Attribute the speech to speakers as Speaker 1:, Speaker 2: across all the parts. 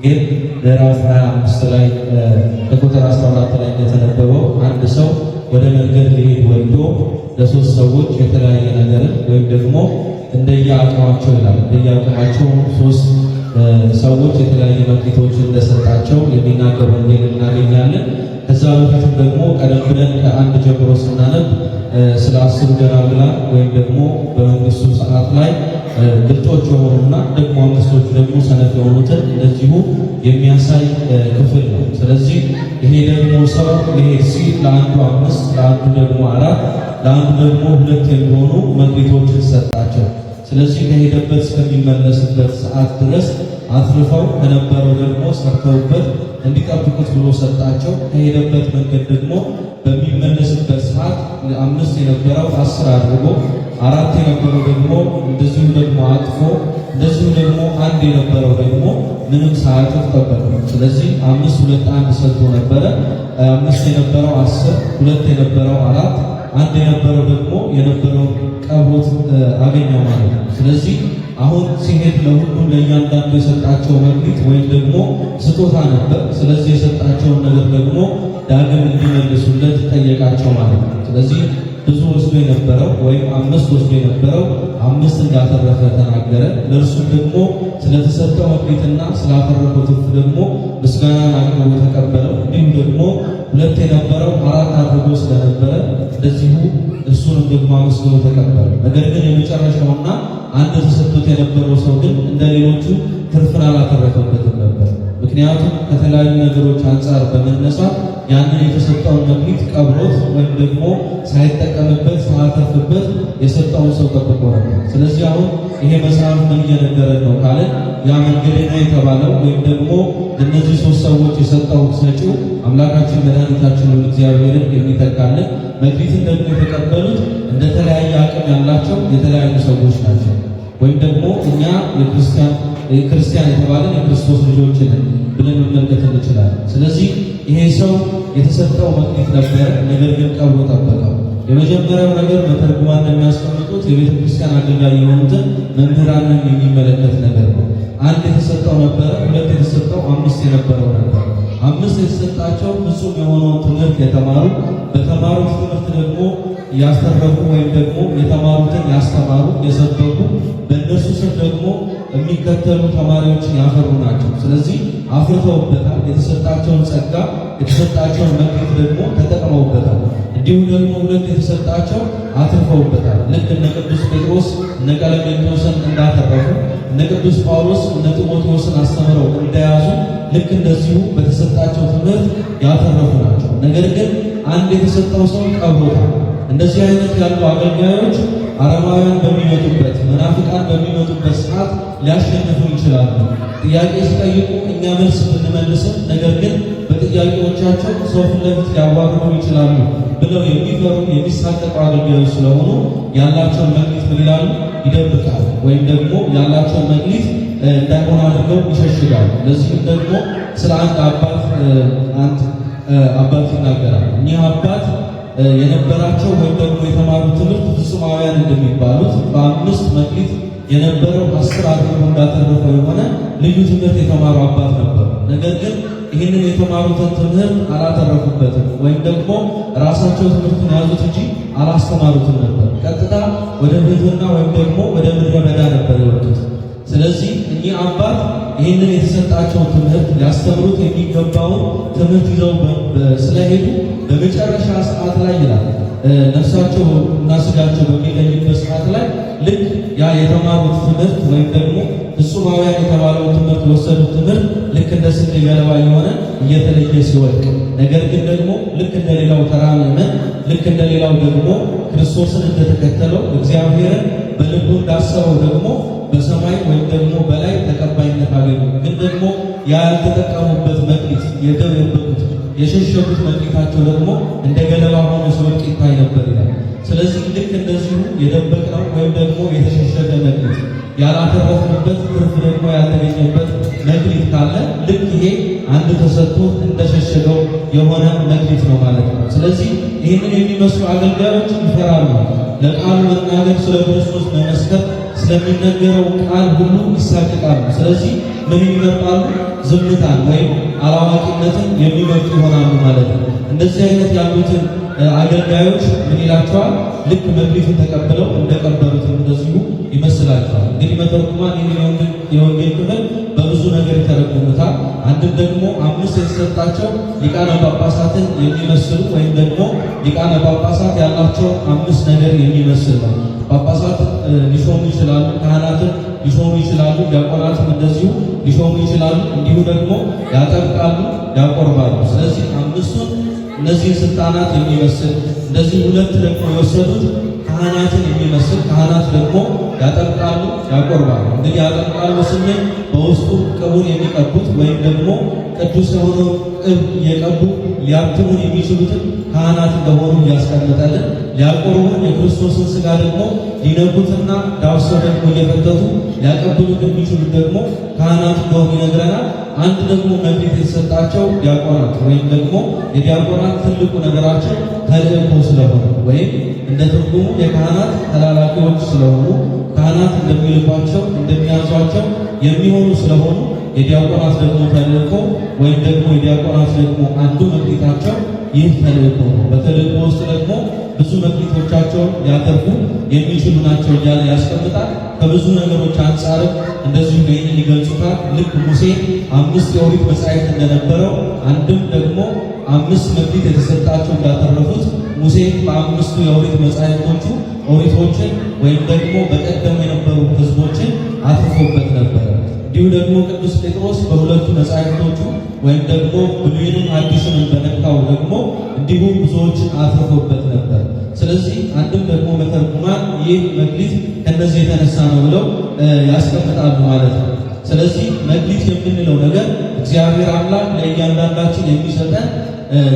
Speaker 1: ግን ምዕራፍ 25 ላይ ከቁጥር 14 ላይ እንደተነበበው አንድ ሰው ወደ መንገድ ሊሄድ ወዶ ለሶስት ሰዎች የተለያየ ነገርን ወይም ደግሞ እንደየአቅማቸው ይላል እንደየአቅማቸው ሶስት ሰዎች የተለያየ መክሊቶችን እንደሰጣቸው የሚናገር ወንጌል እናገኛለን። ከዛ በፊትም ደግሞ ቀደም ብለን ከአንድ ጀምሮ ስናነብ ስለ 10 ደናግላን ወይም ደግሞ በመንግስቱ ሰዓት ላይ ብልጦች የሆኑና ደግሞ አምስቶቹ ደግሞ ሰነፍ የሆኑትን እንደዚሁ የሚያሳይ ክፍል ነው። ስለዚህ ይሄ ደግሞ ሰው ሊሄድ ሲል ለአንዱ 5 ለአንዱ ደግሞ 4 ለአንዱ ደግሞ 2 የሚሆኑ መክሊቶችን ሰጣቸው። ስለዚህ ከሄደበት እስከሚመለስበት ሰዓት ድረስ አትርፈው ከነበረው ደግሞ ሰርተውበት እንዲጠብቁት ብሎ ሰጣቸው። ከሄደበት መንገድ ደግሞ በሚመለስበት ሰዓት 5 የነበረው 10 አድርጎ 4 የነበረው ደግሞ እንደዚሁ ደግሞ አጥፎ እንደዚሁ ደግሞ 1 የነበረው ደግሞ ምንም ሳያጥፍ ጠበቀው። ስለዚህ 5 2 1 ሰጥቶ ነበረ። 5 የነበረው 10 2 የነበረው 4 1 የነበረው ደግሞ የነበረው ቀብሮት አገኘው ማለት ነው። ስለዚህ አሁን ሲሄድ ለሁሉም ለእያንዳንዱ የሰጣቸው መክሊት ወይም ደግሞ ስጦታ ነበር። ስለዚህ የሰጣቸውን ነገር ደግሞ ዳግም እንዲመልሱለት ጠየቃቸው ማለት ነው። ስለዚህ ብዙ ወስዶ የነበረው ወይም 5 ወስዶ የነበረው 5 እንዳተረፈ ተናገረ። ለእርሱም ደግሞ ስለተሰጠው መክሊትና ስላተረፈው ትርፍ ደግሞ ምስጋናን አቅርቦ ተቀበለው። እንዲሁም ደግሞ 2 የነበረው 4 አድርጎ ስለነበረ እንደዚሁ እርሱንም ደግሞ አመስግኖ ተቀበለ። ነገር ግን የመጨረሻውና አንድ ተሰጥቶት የነበረው ሰው ግን እንደሌሎቹ ትርፍን አላተረፈበትም ነበር። ምክንያቱም ከተለያዩ ነገሮች አንጻር በመነሳት ያንን የተሰጠውን መክሊት ቀብሮት ወይም ደግሞ ሳይጠቀምበት ሳያተርፍበት የሰጠውን ሰው ጠብቆ ነበር። ስለዚህ አሁን ይሄ መጽሐፍ ምን እየነገረን ነው ካለ ያ መንገደኛ የተባለው ወይም ደግሞ እነዚህ 3 ሰዎች የሰጠው ሰጪው አምላካችን መድኃኒታችን እግዚአብሔርን የሚተካልን መክሊትን ደግሞ የተቀበሉት እንደተለያየ አቅም ያላቸው የተለያዩ ሰዎች ናቸው። ወይም ደግሞ እኛ የክርስቲያን የተባለን የክርስቶስ ልጆች ነን ብለን መመልከት እንችላለን። ስለዚህ ይሄ ሰው የተሰጠው መክሊት ነበረ፣ ነገር ግን ቀብሮ ጠበቀው። የመጀመሪያው ነገር በተርጉማን እንደሚያስቀምጡት የቤተ ክርስቲያን አገልጋይ የሆኑትን መምህራንን የሚመለከት ነገር ነው። 1 የተሰጠው ነበረ፣ 2 የተሰጠው 5 የነበረው ነበር። 5 የተሰጣቸው ፍጹም የሆነውን ትምህርት የተማሩ በተማሩት ትምህርት ደግሞ ያስተረፉ ወይም ደግሞ የተማሩትን ያስተማሩ የሰበኩ በእነሱ ስር ደግሞ የሚከተሉ ተማሪዎችን ያፈሩ ናቸው። ስለዚህ አፍርተውበታል። የተሰጣቸውን ጸጋ የተሰጣቸውን መክሊት ደግሞ ተጠቅመውበታል። እንዲሁም ደግሞ 2 የተሰጣቸው አትርፈውበታል። ልክ እነ ቅዱስ ጴጥሮስ እነ ቀለሜንጦስን እንዳተረፉ እነ ቅዱስ ጳውሎስ እነ ጢሞቴዎስን አስተምረው እንደያዙ ልክ እንደዚሁ በተሰጣቸው ትምህርት ያተረፉ ናቸው። ነገር ግን አንድ የተሰጠው ሰው ቀብሮታል። እንደዚህ አይነት ያሉ አገልጋዮች አረማውያን በሚመጡበት መናፍቃን በሚመጡበት ሰዓት ሊያሸንፉ ይችላሉ። ጥያቄ ሲጠይቁ እኛ መልስ ብንመልስም ነገር ግን በጥያቄዎቻቸው ሰው ፊት ለፊት ሊያዋርዱ ይችላሉ ብለው የሚፈሩ የሚሳቀቁ አገልጋዮች ስለሆኑ ያላቸውን መክሊት ምን ይላሉ? ይደብቃሉ። ወይም ደግሞ ያላቸውን መክሊት እንዳይሆን አድርገው ይሸሽጋሉ። ለዚህም ደግሞ ስለ አንድ አባት ይናገራል። እኚህ አባት የነበራቸው ወይም ደግሞ የተማሩት ትምህርት ፍጹማውያን እንደሚባሉት በ5 መክሊት የነበረው 10 አድርጎ እንዳተረፈው የሆነ ልዩ ትምህርት የተማሩ አባት ነበሩ። ነገር ግን ይህንን የተማሩትን ትምህርት አላተረፉበትም ወይም ደግሞ ራሳቸው ትምህርቱን ያዙት እንጂ አላስተማሩትም ነበር። ቀጥታ ወደ ብሕትውና ወይም ደግሞ ወደ ምድረ በዳ ነበር የወጡት። ስለዚህ እኚህ አባት ይህንን የተሰጣቸውን ትምህርት ሊያስተምሩት የሚገባውን ትምህርት ይዘው ስለሄዱ በመጨረሻ ሰዓት ላይ ይላል ነፍሳቸው እና ስጋቸው በሚለይበት ሰዓት ላይ ልክ ያ የተማሩት ትምህርት ወይም ደግሞ ፍጹማውያን የተባለው ትምህርት የወሰዱት ትምህርት ልክ እንደ ስንዴ ገለባ የሆነ እየተለየ ሲወድቅ፣ ነገር ግን ደግሞ ልክ እንደሌላው ተራ ምዕመን ልክ እንደሌላው ደግሞ ክርስቶስን እንደተከተለው እግዚአብሔርን በልቡ እንዳሰበው ደግሞ በሰማይ ወይም ደግሞ በላይ ተቀባይነት አገኙ። ግን ደግሞ ያልተጠቀሙበት መክሊት የደበቁት የሸሸጉት መክሊታቸው ደግሞ እንደ ገለባ ሆኖ ሲወድቅ ይታይ ነበር ይላል። ስለዚህ ልክ እንደዚሁ የደበቅነው ወይም ደግሞ የተሸሸገ መክሊት ያላተረፍንበት ትርፍ ደግሞ ያልተገኘበት መክሊት ካለ ልክ ይሄ አንድ ተሰጥቶ እንደሸሸገው የሆነ መክሊት ነው ማለት ነው። ስለዚህ ይህንን የሚመስሉ አገልጋዮች ይፈራሉ። ለቃሉ መናገር፣ ስለ ክርስቶስ መመስከር፣ ስለ ስለሚነገረው ቃል ሁሉ ይሳቀቃሉ። ስለዚህ ምን ይመርጣሉ? ዝምታን ወይም አላዋቂነትን የሚመርጡ ይሆናሉ ማለት ነው። እንደዚህ አይነት ያሉትን አገልጋዮች ምን ይላቸዋል? ልክ መክሊቱን ተቀብለው እንደቀበሉትም እንደዚሁ ይመስላቸዋል። እንግዲህ መተርጉማን ይህን የወንጌል ክፍል በብዙ ነገር ይተረጉሙታል። አንድም ደግሞ 5 የተሰጣቸው ሊቃነ ጳጳሳትን የሚመስሉ ወይም ደግሞ ሊቃነ ጳጳሳት ያላቸው 5 ነገር የሚመስል ነው። ጳጳሳት ሊሾሙ ይችላሉ፣ ካህናትን ሊሾሙ ይችላሉ፣ ዲያቆናትም እንደዚሁ ሊሾሙ ይችላሉ። እንዲሁ ደግሞ ያጠምቃሉ፣ ያቆርባሉ። ስለዚህ 5ቱን እነዚህ ስልጣናት የሚመስል እንደዚህ 2 ደግሞ የወሰዱት ካህናትን የሚመስል ካህናት ደግሞ ያጠምቃሉ፣ ያቆርባሉ። እንግዲህ ያጠምቃሉ ስንል በውስጡ ቅቡን የሚቀቡት ወይም ደግሞ ቅዱስ የሆነው ቅብ እየቀቡ ሊያትሙን የሚችሉትን ካህናት እንደሆኑ እያስቀመጠልን፣ ሊያቆርቡን የክርስቶስን ሥጋ ደግሞ ሊነኩትና ዳብሰው ደግሞ እየፈተቱ ሊያቀብሉት የሚችሉት ደግሞ ካህናት እንደሆኑ ይነግረናል። አንድ ደግሞ መክሊት የተሰጣቸው ዲያቆናት ወይም ደግሞ የዲያቆናት ትልቁ ነገራቸው ተልእኮ ስለሆነ ወይም እንደ ትርጉሙ የካህናት ተላላኪዎች ስለሆኑ ካህናት እንደሚልባቸው እንደሚያዟቸው የሚሆኑ ስለሆኑ የዲያቆናት ደግሞ ተልእኮ ወይም ደግሞ የዲያቆናት ደግሞ አንዱ መክሊታቸው ይህ ተልእኮ ነው። በተልእኮ ውስጥ ደግሞ ብዙ መክሊቶቻቸውን ሊያተርፉ የሚችሉ ናቸው እያለ ያስቀምጣል። ከብዙ ነገሮች አንጻርም እንደዚሁ ይህንን ይገልጹታል። ልክ ሙሴ 5 የኦሪት መጻሕፍት እንደነበረው አንድም ደግሞ 5 መክሊት የተሰጣቸው እንዳተረፉት ሙሴ በ5ቱ የኦሪት መጻሕፍቶቹ ኦሪቶችን ወይም ደግሞ በቀደም የነበሩ ሕዝቦችን አትርፎበት ነበር። እንዲሁ ደግሞ ቅዱስ ጴጥሮስ በ2ቱ መጻሕፍቶቹ ወይም ደግሞ ብሉይንም አዲስንም በነካው ደግሞ እንዲሁ ብዙዎችን አትርፎበት ነበር። ስለዚህ አንድም ደግሞ መተርጉማን ይህ መክሊት ከነዚህ የተነሳ ነው ብለው ያስቀምጣሉ ማለት ነው። ስለዚህ መክሊት የምንለው ነገር እግዚአብሔር አምላክ ለእያንዳንዳችን የሚሰጠን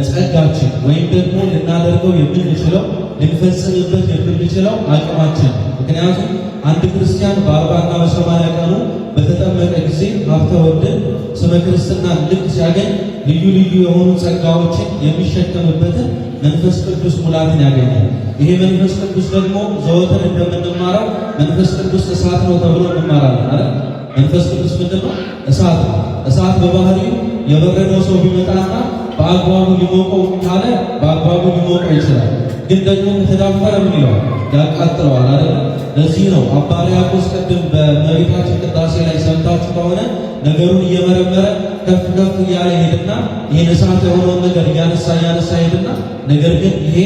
Speaker 1: ጸጋችን ወይም ደግሞ ልናደርገው የምንችለው ልንፈጽምበት የምንችለው አቅማችን። ምክንያቱም አንድ ክርስቲያን በ40 እና በ80 ቀኑ በተጠመቀ ጊዜ ሀብተ ወልድን ስመ ክርስትና ልክ ሲያገኝ ልዩ ልዩ የሆኑ ጸጋዎችን የሚሸከምበትን መንፈስ ቅዱስ ሙላትን ያገኛል። ይሄ መንፈስ ቅዱስ ደግሞ ዘወትር እንደምንማረው መንፈስ ቅዱስ እሳት ነው ተብሎ እንማራለን አይደል? መንፈስ ቅዱስ ምንድን ነው? እሳት ነው። እሳት በባህሪው የበረደው ሰው ቢመጣና በአግባቡ ሊሞቀው ካለ በአግባቡ ሊሞቀው ይችላል። ግን ደግሞ ከተዳፈረ ምን ይለዋል? ያቃጥለዋል አይደል? ለዚህ ነው አባ ሕርያቆስ ቅድም በእመቤታችን ቅዳሴ ላይ ሰምታችሁ ከሆነ ነገሩን እየመረመረ ከፍ ከፍ እያለ ሄድና ይህን እሳት የሆነውን ነገር እያነሳ ሄድና ነገር ግን ይሄ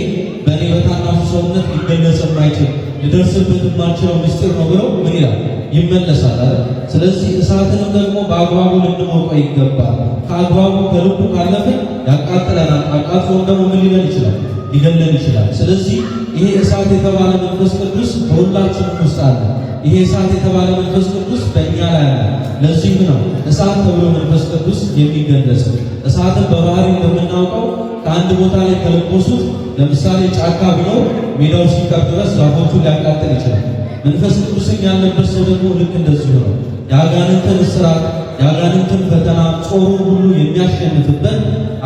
Speaker 1: በእኔ በታናሹ ሰውነት ሊገለጽ የማይችል ሊደርስበት የማልችለው ምስጢር ነው ብለው ምን ይላል? ይመለሳል አይደል? ስለዚህ እሳትንም ደግሞ በአግባቡ ልንሞቀው ይገባል። ከአግባቡ ከልቡ ካለፈ ያቃጥለናል። አቃጥሎም ደግሞ ምን ሊለን ይችላል? ሊገለን ይችላል። ስለዚህ ይሄ እሳት የተባለ መንፈስ ቅዱስ በሁላችንም ውስጥ አለ። ይሄ እሳት የተባለ መንፈስ ቅዱስ በእኛ ላይ አለ። ለዚህ ነው እሳት ተብሎ መንፈስ ቅዱስ የሚገለጸው። እሳትን በባህሪው እንደምናውቀው ከአንድ ቦታ ላይ ከለኮሱት ለምሳሌ ጫካ ቢኖር ሜዳው ሲቀር ድረስ ዛፎቹን ሊያቃጥል ይችላል። መንፈስ ቅዱስን ያለበት ሰው ደግሞ ልክ እንደዚሁ ነው። የአጋንንትን እስራት የአጋንንትን ፈተና ጾሩን ሁሉ የሚያሸንፍበት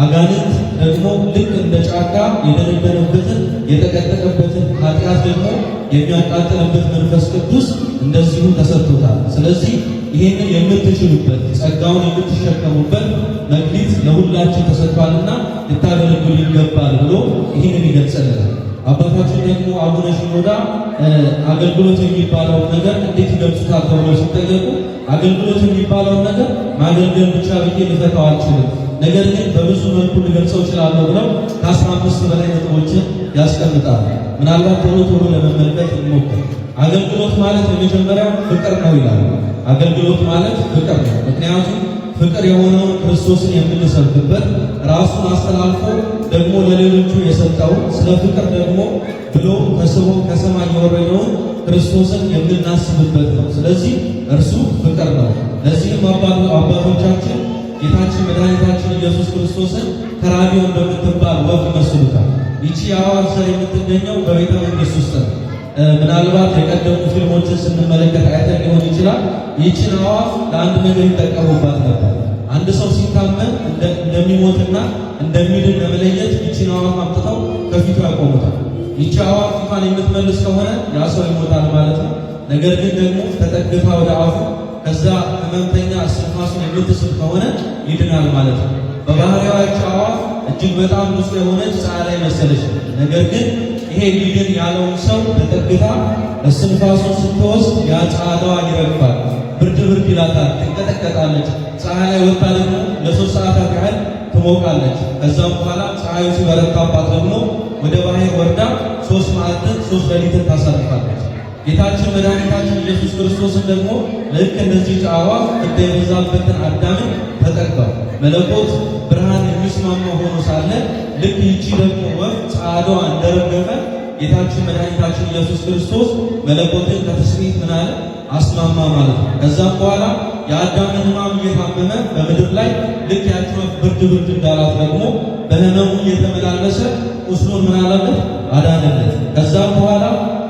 Speaker 1: አጋንንት ደግሞ ልክ እንደ ጫካ የደነደነበትን የተቀጠቀበትን ኃጢአት ደግሞ የሚያቃጥልበት መንፈስ ቅዱስ እንደዚሁ ተሰጥቶታል። ስለዚህ ይህንን የምትችሉበት ጸጋውን የምትሸከሙበት መክሊት ለሁላችን ተሰጥቷልና ልታገለግሉ ይገባል ብሎ ይህንን ይገልጸልናል። አባታችን ደግሞ አቡነ ሽኖዳ አገልግሎት የሚባለውን ነገር እንዴት ይገልጹታል ተብለው ሲጠየቁ አገልግሎት የሚባለውን ነገር ማገልገል ብቻ ብዬ ልፈታው አልችልም፣ ነገር ግን በብዙ መልኩ ልገልጸው እችላለሁ ብለው ከ15 በላይ ነጥቦችን ያስቀምጣል። ምናልባት ቶሎ ለመመልከት እንሞክር። አገልግሎት ማለት የመጀመሪያው ፍቅር ነው ይላል። አገልግሎት ማለት ፍቅር ነው። ምክንያቱም ፍቅር የሆነውን ክርስቶስን የምንሰብክበት ራሱን አስተላልፎ ደግሞ ለሌሎቹ የሰጠውን ስለ ፍቅር ደግሞ ብሎ ከስሙ ከሰማይ የወረደውን ክርስቶስን የምናስብበት ነው። ስለዚህ እርሱ ፍቅር ነው። ለዚህም አባቶቻችን ጌታችን መድኃኒታችን ኢየሱስ ክርስቶስን ከራዲዮ እንደምትባል ወፍ ይመስሉታል። ይቺ የአዋፍ ዘር የምትገኘው በቤተ መንግሥት ውስጥ ነው። ምናልባት የቀደሙ ፊልሞችን ስንመለከት አይተን ሊሆን ይችላል። ይህችን አዋፍ ለአንድ ነገር ይጠቀሙባት ነበር። አንድ ሰው ሲታመን እንደሚሞትና እንደሚድን ለመለየት ይህችን አዋፍ አምጥተው ከፊቱ ያቆሙታል። ይቺ አዋፍ ፊቷን የምትመልስ ከሆነ ያ ሰው ይሞታል ማለት ነው። ነገር ግን ደግሞ ተጠግታ ወደ አፉ ከዛ ህመምተኛ እስትንፋሱን የምትስብ ከሆነ ይድናል ማለት ነው። በባህሪያቸው አዋፍ እጅግ በጣም ንጹሕ የሆነች ፀሐይ መሰለች። ነገር ግን ይሄ ሊድን ያለውን ሰው ተጠግታ እስትንፋሱን ስትወስድ ያ ፀሐይዋ ይረግፋል፣ ብርድ ይላታል፣ ትንቀጠቀጣለች። ፀሐይ ላይ ወጣ ደግሞ ለ3 ሰዓታት ያህል ትሞቃለች። ከዛም በኋላ ፀሐዩ ሲበረታባት ደግሞ ወደ ባህር ወርዳ 3 መዓልትን 3 ሌሊትን ታሳልፋለች። ጌታችን መድኃኒታችን ኢየሱስ ክርስቶስን ደግሞ ልክ እንደዚህ አዕዋፍ ፍዳ የበዛበትን አዳምን ተጠጋው። መለኮት ብርሃን የሚስማማው ሆኖ ሳለ ልክ ይቺ ደግሞ ወፍ ፀዓዷ እንደረገፈ ጌታችን መድኃኒታችን ኢየሱስ ክርስቶስ መለኮትን ከትስብእት ምን አለ አስማማ ማለት ነው። ከዛም በኋላ የአዳምን ሕማም እየታመመ በምድር ላይ ልክ ያቺ ወፍ ብርድ እንዳላት ደግሞ በህመሙ እየተመላለሰ ቁስሉን ምን አለበት አዳነለት። ከዛም በኋላ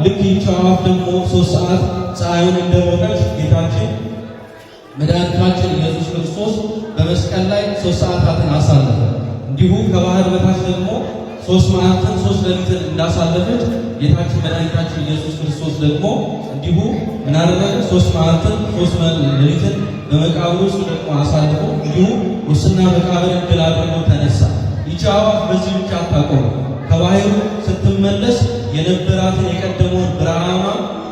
Speaker 1: ልክ ይቺ አዕዋፍ ደግሞ 3 ሰዓት ፀሐዩን እንደሞቀች ጌታችን መድኃኒታችን ኢየሱስ ክርስቶስ በመስቀል ላይ 3 ሰዓታትን አሳለፈ። እንዲሁ ከባህር በታች ደግሞ 3 መዓልትን 3 ሌሊትን እንዳሳለፈች ጌታችን መድኃኒታችን ኢየሱስ ክርስቶስ ደግሞ እንዲሁ ምን አደረገ? 3 መዓልትን 3 ሌሊትን በመቃብር ውስጥ ደግሞ አሳልፎ እንዲሁ ሙስና መቃብርን ድል አድርጎ ተነሳ። ይቺ አዕዋፍ በዚህ ብቻ አታቆም። ከባህሩ ስትመለስ የነበራትን የቀደመውን ብርሃኗ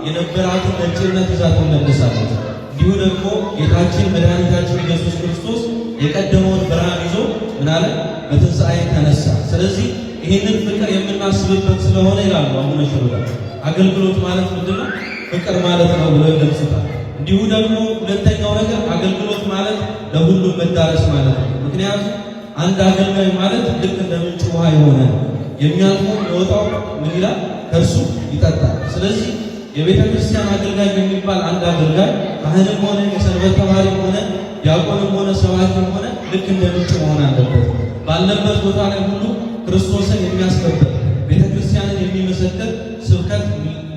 Speaker 1: የነበራትን ነጭነት ይዛ ትመለሳለች። እንዲሁ ደግሞ ጌታችን መድኃኒታችን ኢየሱስ ክርስቶስ የቀደመውን ብርሃን ይዞ ምን አለ? በትንሣኤ ተነሳ። ስለዚህ ይህንን ፍቅር የምናስብበት ስለሆነ ይላሉ አቡነ ሽኖዳ አገልግሎት ማለት ምንድነው? ፍቅር ማለት ነው ብለው ይገልጹታል። እንዲሁ ደግሞ ሁለተኛው ነገር አገልግሎት ማለት ለሁሉም መዳረስ ማለት ነው። ምክንያቱም አንድ አገልጋይ ማለት ልክ እንደ ምንጭ ውሃ የሆነ የሚያልፈው የወጣው ምን ይላል? ከእርሱ ይጠጣል። ስለዚህ የቤተ ክርስቲያን አገልጋይ የሚባል አንድ አገልጋይ ካህንም ሆነ የሰንበት ተማሪም ሆነ ዲያቆንም ሆነ ሰባኪም ሆነ ልክ እንደ ምንጭ መሆን አለበት። ባለበት ቦታ ላይ ሁሉ ክርስቶስን የሚያስከብር ቤተ ክርስቲያንን የሚመሰክር ስብከት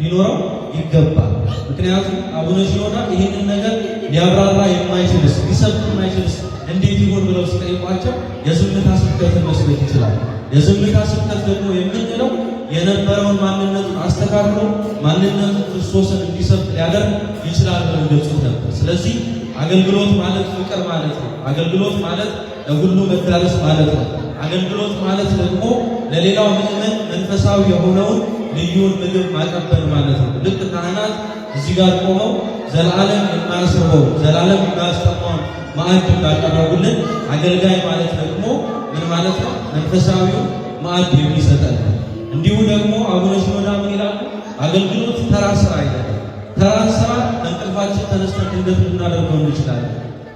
Speaker 1: ሊኖረው ይገባል። ምክንያቱም አቡነ ሽኖዳ ይህንን ነገር ሊያብራራ የማይችልስ ሊሰብክ የማይችልስ እንዴት ይሆን ብለው ሲጠይቋቸው የዝምታ ስብከትን መስበክ ይችላል። የዝምታ ስብከት ደግሞ የምንለው የነበረውን ማንነቱን አስተካክሎ ማንነቱን ክርስቶስን እንዲሰብክ ሊያደርግ ይችላል ብለው ይገልጹት ነበር። ስለዚህ አገልግሎት ማለት ፍቅር ማለት ነው። አገልግሎት ማለት ለሁሉ መዳረስ ማለት ነው። አገልግሎት ማለት ደግሞ ለሌላው ምእመን መንፈሳዊ የሆነውን ልዩን ምግብ ማቀበል ማለት ነው። ልክ ካህናት እዚህ ጋር ቆመው ዘላለም የማያስርበው ዘላለም የማያስጠማውን ማዕድ እንዳቀረቡልን አገልጋይ ማለት ደግሞ ምን ማለት ነው? መንፈሳዊውን ማዕድ የሚሰጠን። እንዲሁ ደግሞ አቡነ ሽኖዳ ምን ይላሉ? አገልግሎት ተራ ስራ አይደለም። ተራ ስራ ከእንቅልፋችን ተነስተን ድንገት ልናደርገው እንችላለን።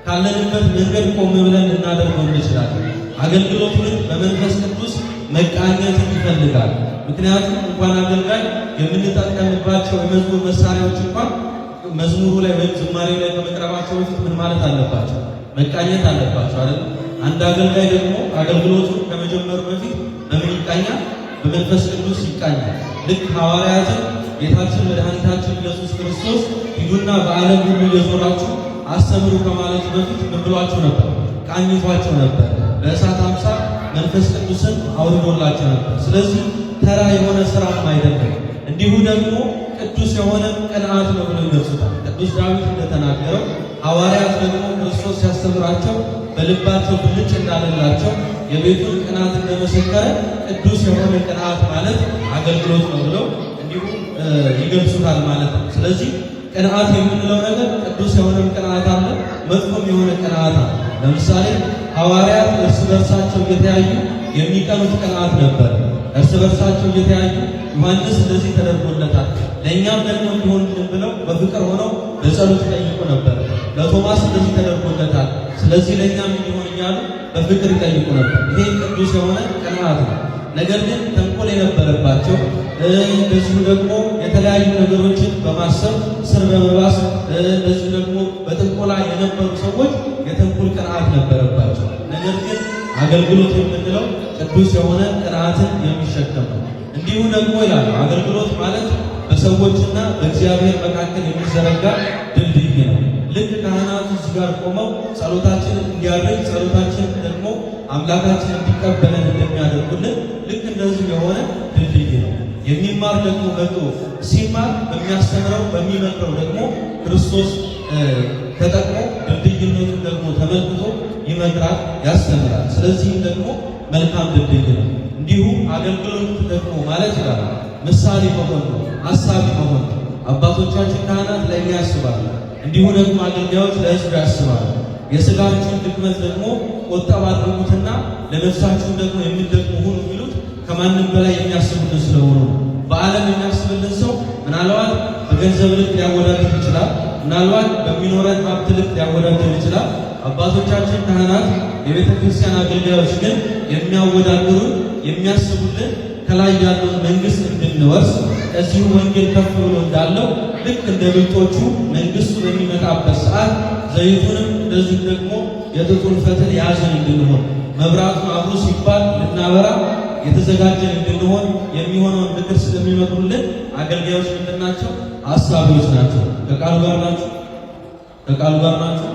Speaker 1: ካለንበት መንገድ ቆም ብለን ልናደርገው እንችላለን። አገልግሎት ግን በመንፈስ ቅዱስ መቃኘት ይፈልጋል። ምክንያቱም እንኳን አገልጋይ የምንጠቀምባቸው የመዝሙር መሳሪያዎች እንኳን መዝሙሩ ላይ ወይም ዝማሬ ላይ ከመቅረባቸው በፊት ምን ማለት አለባቸው? መቃኘት አለባቸው አይደል? አንድ አገልጋይ ደግሞ አገልግሎቱን ከመጀመሩ በፊት በምን ይቃኛል? በመንፈስ ቅዱስ ይቃኛል። ልክ ሐዋርያትን ጌታችን መድኃኒታችን ኢየሱስ ክርስቶስ ሂዱና በዓለም ሁሉ እየዞራችሁ አስተምሩ ከማለቱ በፊት ምን ብሏቸው ነበር? ቃኝቷቸው ነበር። በእሳት አምሳል መንፈስ ቅዱስን አውርዶላቸው ነበር። ስለዚህ ተራ የሆነ ስራም አይደለም። እንዲሁ ደግሞ ቅዱስ የሆነ ቅንዓት ነው ብለው ይገልጹታል። ቅዱስ ዳዊት እንደተናገረው ሐዋርያት ደግሞ ክርስቶስ ሲያስተምራቸው በልባቸው ብልጭ እንዳለላቸው የቤቱን ቅንዓት እንደመሰከረ ቅዱስ የሆነ ቅንዓት ማለት አገልግሎት ነው ብለው እንዲሁ ይገልጹታል ማለት ነው። ስለዚህ ቅንዓት የምንለው ነገር ቅዱስ የሆነ ቅንዓት አለ፣ መጥፎም የሆነ ቅንዓት አለ። ለምሳሌ ሐዋርያት እርስ በርሳቸው እየተያዩ የሚቀኑት ቅንዓት ነበር። እርስ በርሳቸው እየተያዩ ዮሐንስ እንደዚህ ተደርጎለታል ለእኛም ደግሞ እንዲሆንልን ብለው በፍቅር ሆነው በጸሎት ይጠይቁ ነበር። ለቶማስ እንደዚህ ተደርጎለታል ስለዚህ ለእኛም እንዲሆን እያሉ በፍቅር ይጠይቁ ነበር። ይሄ ቅዱስ የሆነ ቅንዓት ነው። ነገር ግን ተንኮል የነበረባቸው እንደዚሁ ደግሞ የተለያዩ ነገሮችን በማሰብ ስር በመባስ እንደዚሁ ደግሞ በጥንቆላ የነበሩ ሰዎች የተንኮል ቅንዓት ነበረባቸው። ነገር ግን አገልግሎት የምንለው ቅዱስ የሆነ ቅንዓትን የሚሸከም ነው። እንዲሁ ደግሞ ይላሉ አገልግሎት ማለት በሰዎችና በእግዚአብሔር መካከል የሚዘረጋ ድልድይ ነው። ልክ ካህናቱ እዚህ ጋር ቆመው ጸሎታችንን እንዲያደርግ ጸሎታችንን ደግሞ አምላካችን እንዲቀበለን እንደሚያደርጉልን ልክ እንደዚህ የሆነ ድልድይ ነው። የሚማር ደግሞ መጥቶ ሲማር በሚያስተምረው በሚመክረው ደግሞ ክርስቶስ ተጠቅሞ ድልድይነቱን ደግሞ ተመልክቶ ይመክራል፣ ያስተምራል። ስለዚህም ደግሞ መልካም ድልድይ ነው። እንዲሁ አገልግሎት ደግሞ ማለት ይላል ምሳሌ መሆን ነው፣ አሳቢ መሆን ነው። አባቶቻችን ካህናት ለእኛ ያስባሉ፣ እንዲሁ ደግሞ አገልጋዮች ለሕዝብ ያስባሉ። የሥጋችሁን ድክመት ደግሞ ቆጠብ አድርጉትና ለነፍሳችሁ ደግሞ የሚደክሙ ሁኑ የሚሉት ከማንም በላይ የሚያስቡልን ስለሆኑ ነው። በዓለም የሚያስብልን ሰው ምናልባት በገንዘብ ልክ ሊያወዳድር ይችላል፣ ምናልባት በሚኖረን ሀብት ልክ ሊያወዳድር ይችላል። አባቶቻችን ካህናት፣ የቤተ ክርስቲያን አገልጋዮች ግን የሚያወዳድሩን የሚያስቡልን ከላይ ያለውን መንግስት እንድንወርስ እዚሁ ወንጌል ከፍ ብሎ እንዳለው ልክ እንደ ብልጦቹ መንግስቱ በሚመጣበት ሰዓት ዘይቱንም እንደዚሁ ደግሞ የጥጡን ፈትል የያዘን እንድንሆን መብራቱን አብሩ ሲባል ልናበራ የተዘጋጀን እንድንሆን የሚሆነውን ምክር ስለሚመክሩልን አገልጋዮች ምንድን ናቸው? አሳቢዎች ናቸው። ከቃሉ ጋር ናቸው። ከቃሉ ጋር ናቸው።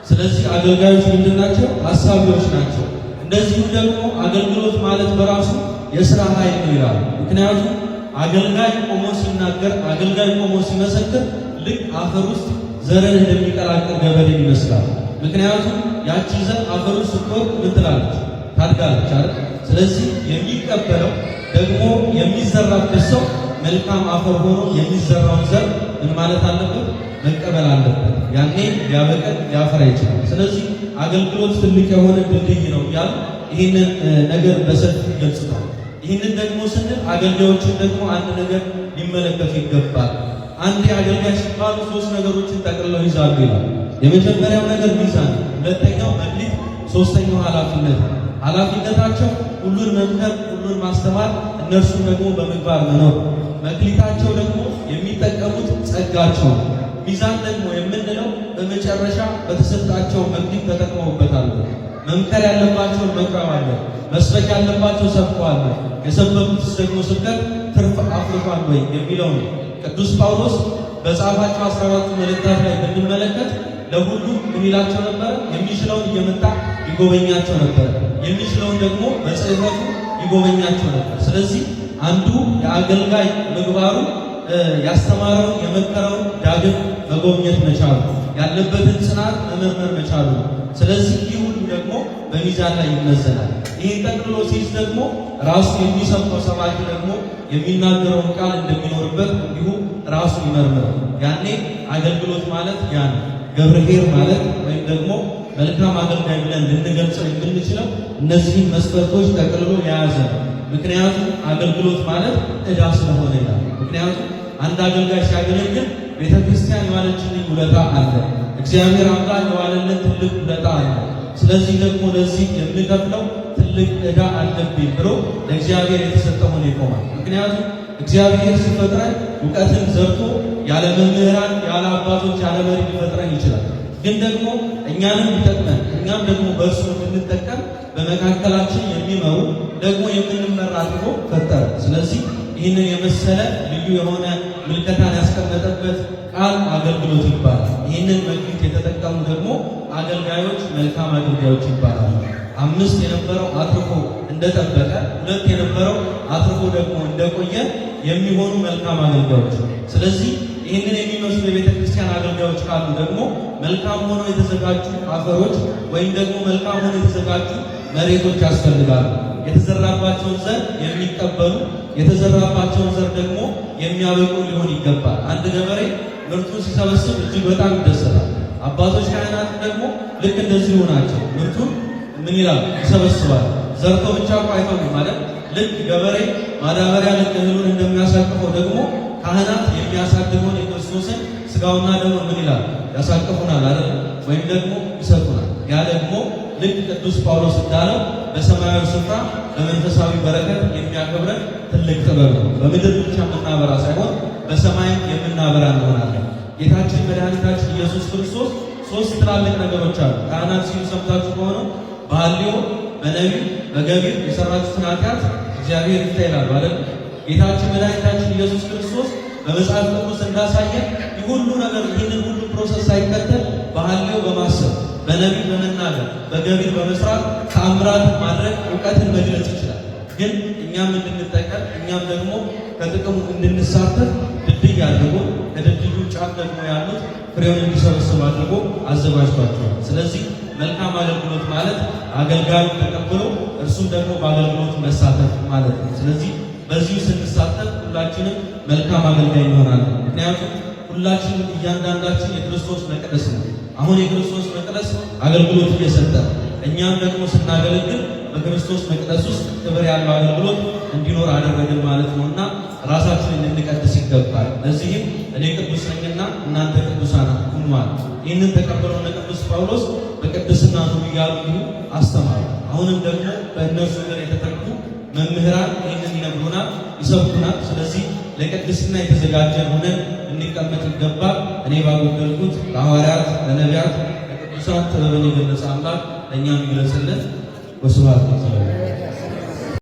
Speaker 1: ስለዚህ አገልጋዮች ምንድን ናቸው? አሳቢዎች ናቸው። እንደዚሁ ደግሞ አገልግሎት ማለት በራሱ የሥራ ኃይል ነው ይላሉ። ምክንያቱም አገልጋይ ቆሞ ሲናገር፣ አገልጋይ ቆሞ ሲመሰክር ልክ አፈር ውስጥ ዘርን እንደሚቀላቅል ገበሬ ይመስላል። ምክንያቱም ያቺ ዘር አፈር ውስጥ ስትወርድ ምን ትላለች? ታድጋለች አይደል? ስለዚህ የሚቀበለው ደግሞ የሚዘራበት ሰው መልካም አፈር ሆኖ የሚዘራውን ዘር ምን ማለት አለበት? መቀበል አለበት። ያኔ ሊያበቅል ሊያፈራ ይችላል። ስለዚህ አገልግሎት ትልቅ የሆነ ድልድይ ነው እያሉ ይህንን ነገር በሰፊ ገልጽታል። ይህንን ደግሞ ስንል አገልጋዮችን ደግሞ አንድ ነገር ሊመለከቱ ይገባል። አንድ አገልጋይ ሲባሉ 3 ነገሮችን ጠቅልለው ይዛሉ ይላል። የመጀመሪያው ነገር ሚዛን፣ ሁለተኛው መክሊት፣ ሶስተኛው ኃላፊነት። ኃላፊነታቸው ሁሉን መምከር፣ ሁሉን ማስተማር፣ እነርሱም ደግሞ በምግባር መኖር። መክሊታቸው ደግሞ የሚጠቀሙት ጸጋቸው። ሚዛን ደግሞ የምንለው በመጨረሻ በተሰጣቸው መክሊት ተጠቅመውበታል። መምከር ያለባቸውን መክረዋል፣ መስበክ ያለባቸው ሰብከዋል። የሰበኩትስ ደግሞ ስብከት ትርፍ አፍርቷል ወይ የሚለው ነው። ቅዱስ ጳውሎስ በጻፋቸው 14 መልእክታት ላይ ብንመለከት ለሁሉ ምን ይላቸው ነበር? የሚችለውን እየመጣ ይጎበኛቸው ነበር፣ የሚችለውን ደግሞ በጽሕፈቱ ይጎበኛቸው ነበር። ስለዚህ አንዱ የአገልጋይ ምግባሩ ያስተማረውን የመከረውን ዳግም መጎብኘት መቻሉ፣ ያለበትን ጽናት መመርመር መቻሉ። ስለዚህ ይህ ሁሉ ደግሞ በሚዛን ላይ ይመዘናል። ይህን ጠቅልሎ ሲይዝ ደግሞ ራሱ የሚሰብከው ሰባኪ ደግሞ የሚናገረውን ቃል እንደሚኖርበት እንዲሁ ራሱ ይመርምራል። ያኔ አገልግሎት ማለት ያ ነው። ገብርኄር ማለት ወይም ደግሞ መልካም አገልጋይ ብለን ልንገልጸው የምንችለው እነዚህን መስፈርቶች ጠቅልሎ የያዘ ነው። ምክንያቱም አገልግሎት ማለት ዕዳ ስለሆነ ይላል። ምክንያቱም አንድ አገልጋይ ሲያገለግል ቤተ ክርስቲያን የዋለችልኝ ውለታ አለ፣ እግዚአብሔር አምላክ የዋለልን ትልቅ ውለታ አለ። ስለዚህ ደግሞ ለዚህ የምከፍለው ትልቅ ዕዳ አለብኝ ብሎ ለእግዚአብሔር የተሰጠ ሆኖ ይቆማል። ምክንያቱም እግዚአብሔር ሲፈጥረን እውቀትን ዘርቶ ያለ መምህራን፣ ያለ አባቶች፣ ያለ መሪ ሊፈጥረን ይችላል። ግን ደግሞ እኛንም ሊጠቅመን እኛም ደግሞ በእርሱ እንድንጠቀም በመካከላችን የሚመሩ ደግሞ የምንመራ አድርጎ ፈጠረ። ስለዚህ ይህንን የመሰለ ልዩ የሆነ ምልከታን ያስቀመጠበት ቃል አገልግሎት ይባላል። ይህንን መክሊት የተጠቀሙ ደግሞ አገልጋዮች መልካም አገልጋዮች ይባላሉ። 5 የነበረው አትርፎ እንደጠበቀ፣ 2 የነበረው አትርፎ ደግሞ እንደቆየ የሚሆኑ መልካም አገልጋዮች። ስለዚህ ይህንን የሚመስሉ የቤተ ክርስቲያን አገልጋዮች ካሉ ደግሞ መልካም ሆነው የተዘጋጁ አፈሮች ወይም ደግሞ መልካም ሆነው የተዘጋጁ መሬቶች ያስፈልጋሉ። የተዘራባቸውን ዘር የሚቀበሉ የተዘራባቸውን ዘር ደግሞ የሚያበቁ ሊሆን ይገባል። አንድ ገበሬ ምርቱን ሲሰበስብ እጅግ በጣም ይደሰታል። አባቶች ካህናት ደግሞ ልክ እንደዚሁ ናቸው። ምርቱን ምን ይላል? ይሰበስባል። ዘርቶ ብቻ አይተው ማለት ልክ ገበሬ ማዳበሪያ ልክ እህሉን እንደሚያሳቅፈው ደግሞ ካህናት የሚያሳድገውን የክርስቶስን ስጋውና ደግሞ ምን ይላል? ያሳቅፉናል አይደል? ወይም ደግሞ ይሰጡናል። ያ ደግሞ ልክ ቅዱስ ጳውሎስ እንዳለው በሰማያዊ ስፍራ በመንፈሳዊ በረከት የሚያከብረን ትልቅ ጥበብ ነው። በምድር ብቻ የምናበራ ሳይሆን በሰማይ የምናበራ እንሆናለን። ጌታችን መድኃኒታችን ኢየሱስ ክርስቶስ 3 ትላልቅ ነገሮች አሉ። ካህናት ሲሉ ሰምታችሁ ከሆነ በሐልዮ፣ በነቢብ፣ በገቢር የሰራችሁትን ኃጢአት እግዚአብሔር ይፍታ ይላል ማለት ነው። ጌታችን መድኃኒታችን ኢየሱስ ክርስቶስ በመጽሐፍ ቅዱስ እንዳሳየን ሁሉ ነገር ይህንን ሁሉ ፕሮሰስ ሳይከተል በሐልዮ በማሰብ በነቢብ በመናገር በገቢር በመስራት ተአምራት ማድረግ እውቀትን መግለጽ ይችላል። ግን እኛም እንድንጠቀም እኛም ደግሞ ከጥቅሙ እንድንሳተፍ ድልድይ አድርጎ ከድልድዩ ጫፍ ደግሞ ያሉት ፍሬውን እንዲሰበስቡ አድርጎ አዘጋጅቷቸዋል። ስለዚህ መልካም አገልግሎት ማለት አገልጋዩ ተቀብሎ እርሱም ደግሞ በአገልግሎት መሳተፍ ማለት ነው። ስለዚህ በዚሁ ስንሳተፍ ሁላችንም መልካም አገልጋይ እንሆናለን። ምክንያቱም ሁላችንም እያንዳንዳችን የክርስቶስ መቅደስ ነው። አሁን የክርስቶስ መቅደስ አገልግሎት እየሰጠ እኛም ደግሞ ስናገለግል በክርስቶስ መቅደስ ውስጥ ክብር ያለው አገልግሎት እንዲኖር አደረግን ማለት ነውና ራሳችንን ልንቀድስ ይገባል። ለዚህም እኔ ቅዱስ ነኝና እናንተ ቅዱሳን ሁኑዋል። ይህንን ተቀበለው ቅዱስ ጳውሎስ በቅድስና ኑሩ እያሉ አስተማሩ። አሁንም ደግሞ በእነርሱ ጋር የተተኩ መምህራን ይህንን ይነግሩናል፣ ይሰብኩናል። ስለዚህ ለቅድስና የተዘጋጀን ሆነን እንቀመጥ ይገባል። እኔ ባጎደልኩት ለሐዋርያት፣ ለነቢያት፣ ለቅዱሳን ጥበብን የገለጸ አምላክ ለእኛም ይግለጽልን። ወስብሐት ለእግዚአብሔር።